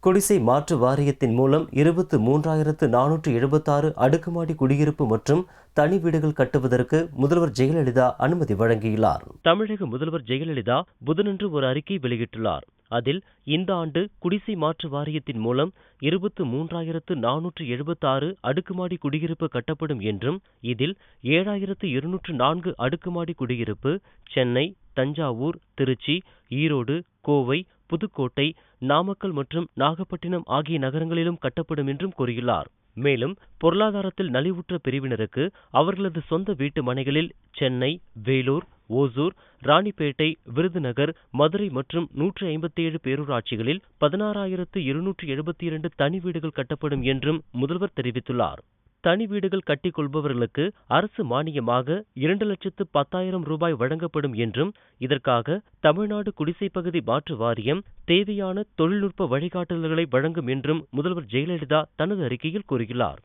குடிசை மாற்று வாரியத்தின் மூலம் 23,476 அடுக்குமாடி குடியிருப்பு மற்றும் தனி வீடுகள் கட்டுவதற்கு முதல்வர் ஜெயலலிதா அனுமதி வழங்கியுள்ளார். தமிழக முதல்வர் ஜெயலலிதா புதனன்று ஒரு அறிக்கை வெளியிட்டுள்ளார். அதில் இந்த ஆண்டு குடிசை மாற்று வாரியத்தின் மூலம் 23,476 அடுக்குமாடி குடியிருப்பு கட்டப்படும் என்றும் இதில் 7,204 அடுக்குமாடி குடியிருப்பு சென்னை, தஞ்சாவூர், திருச்சி, ஈரோடு, கோவை, புதுக்கோட்டை, நாமக்கல் மற்றும் நாகப்பட்டினம் ஆகிய நகரங்களிலும் கட்டப்படும் என்றும் கூறியுள்ளார். மேலும் பொருளாதாரத்தில் நலிவுற்ற பிரிவினருக்கு அவர்களது சொந்த வீட்டு மனைகளில் சென்னை, வேலூர், ஓசூர், ராணிப்பேட்டை, விருதுநகர், மதுரை மற்றும் 157 பேரூராட்சிகளில் 16,272 தனி வீடுகள் கட்டப்படும் என்றும் முதல்வர் தெரிவித்துள்ளார். தனி வீடுகள் கட்டிக் கொள்பவர்களுக்கு அரசு மானியமாக 2,10,000 ரூபாய் வழங்கப்படும் என்றும் இதற்காக தமிழ்நாடு குடிசை பகுதி மாற்று வாரியம் தேவையான தொழில்நுட்ப வழிகாட்டுதல்களை வழங்கும் என்றும் முதல்வர் ஜெயலலிதா தனது அறிக்கையில் கூறியுள்ளார்.